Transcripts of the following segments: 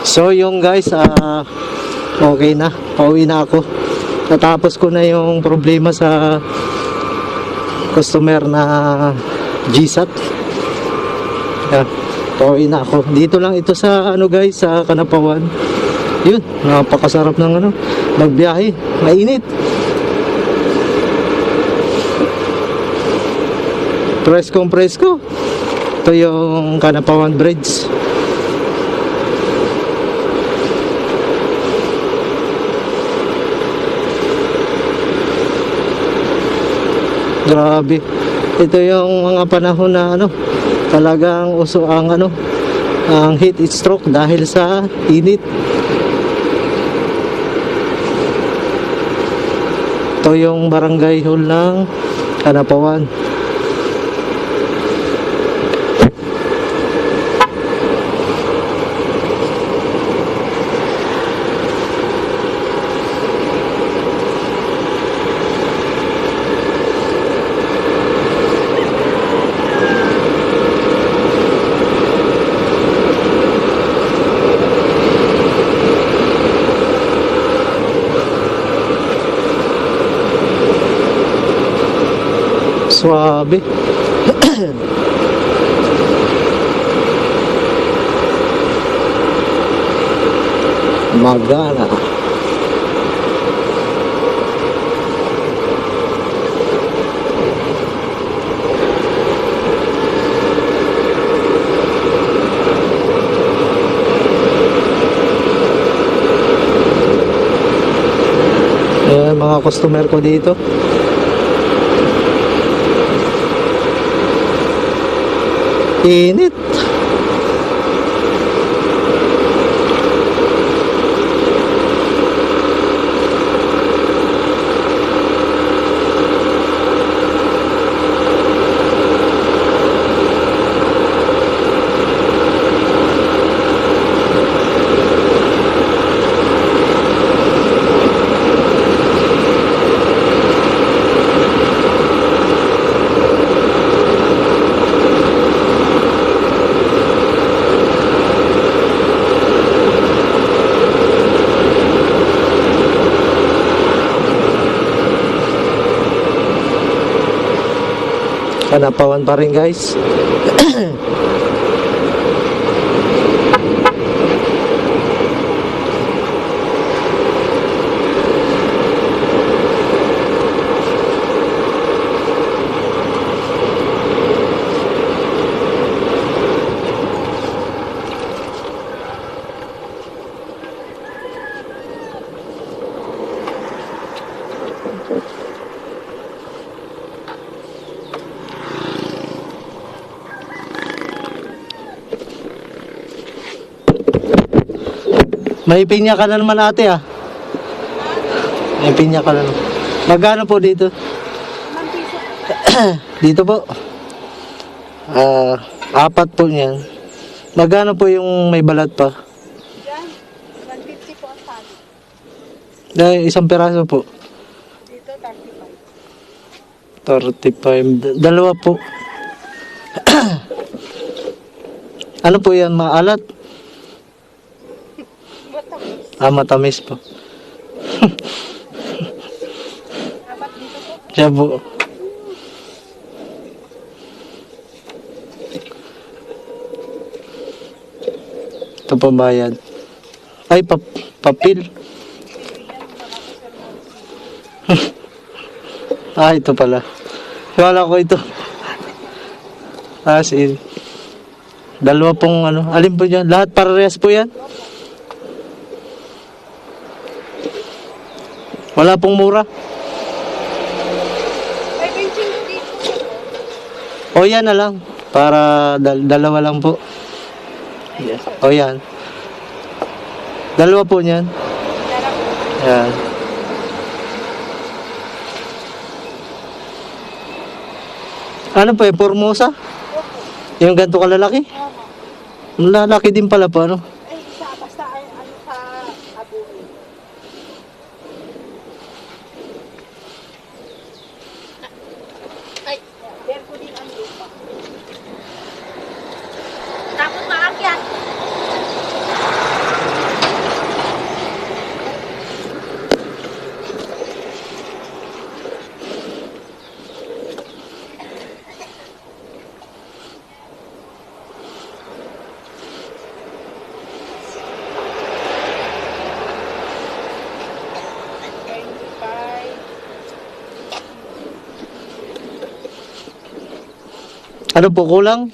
So yung guys, okay na, pauwi na ako. Natapos ko na yung problema sa customer na GSAT. Yan, pauwi na ako. Dito lang ito sa ano guys, sa Kanapawan. Yun, napakasarap ng ano, magbiyahe, mainit. Presko. Ito yung Kanapawan Bridge. Grabe. Ito yung mga panahon na ano, talagang uso ang ano, ang heat stroke dahil sa init. Ito yung barangay hall ng Kanapawan. Suabe. Magana. Ayan, mga customer ko dito. Init. Kanapawan pa rin guys. May pinya ka na naman ate ah. May pinya ka na naman. Magkano po dito? 5 piso. Dito po. 4 po niyan. Magkano po yung may balat pa? Diyan, 150 po ang tali. Isang piraso po. Dito, 35. 35. Dalawa po. Ano po yan? Maalat? Matamis po. Dapat dito po. Siya po. Ito pa bayad. Ay, papil. Ito pala. Wala ko ito. Sige. Dalawa pong ano. Alin po dyan? Lahat parehas po yan? Wala pong mura. Ay, benching ko dito. O yan na lang. Para dalawa lang po. Yes. O yan. Dalawa po niyan. Yan. Ano po Formosa? Yung ganito kalalaki? Lalaki din pala po, ano? Ay, basta ano sa abuhay. Ay, pero ko din ang lupa. Tapos maakyat. Ano po, kulang?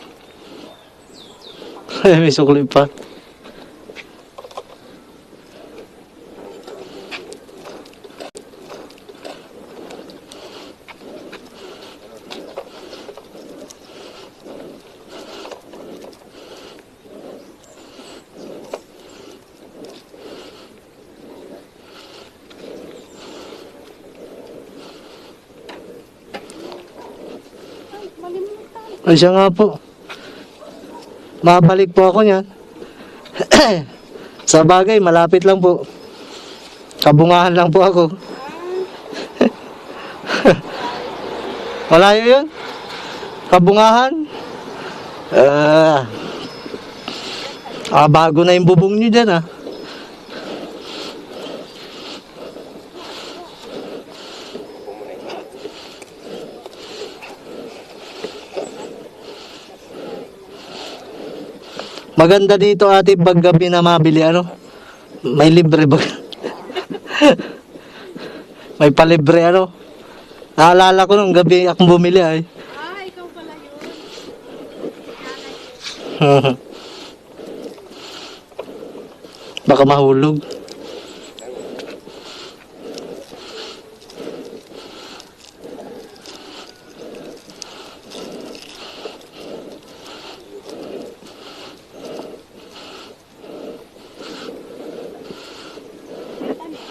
May sukli pa. Ay, malimutan. Ay, siya nga po. Mabalik po ako niyan. Sa bagay, malapit lang po. Kabungahan lang po ako. Malayo yun? Kabungahan? Bago na yung bubong nyo dyan, ah. Maganda dito ate pag gabi na mabili ano. May libre ba? May palibre ano. Naalala ko nung gabi akong bumili ay. Ikaw pala yun. Baka mahulog.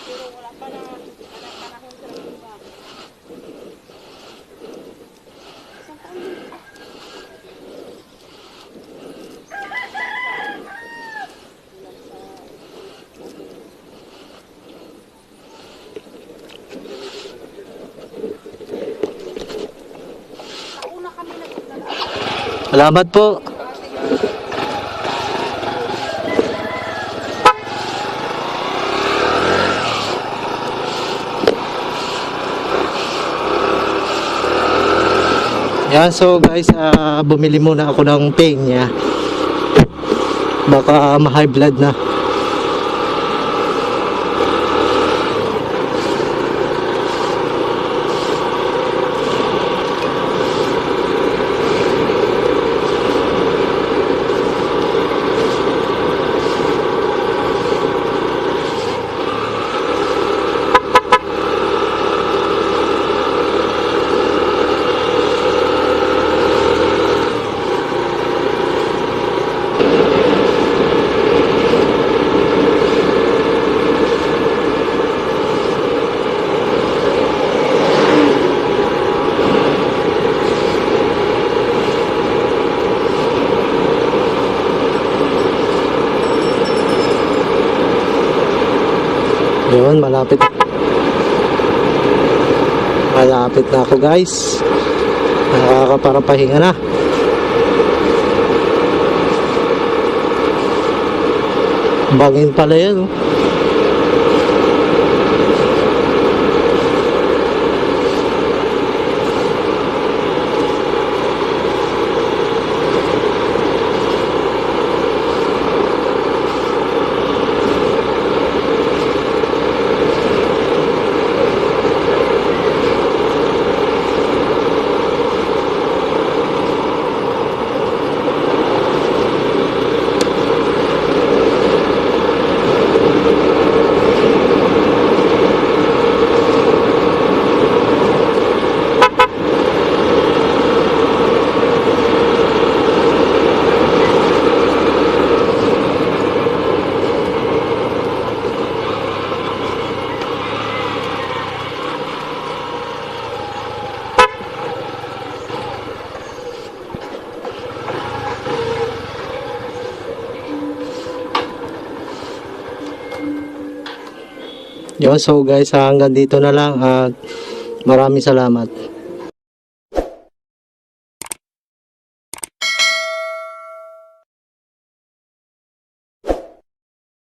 Pero wala pa na panahon sa iba. Isang taon din. Nauna kami nagdala. Salamat po. Yan, so guys, bumili muna ako ng pinya. Baka ma-high blood na. Yun, malapit. Malapit na ako guys. Nakakaparapahinga na. Bangin pala yan, oh. Yun, so guys, hanggang dito na lang at maraming salamat.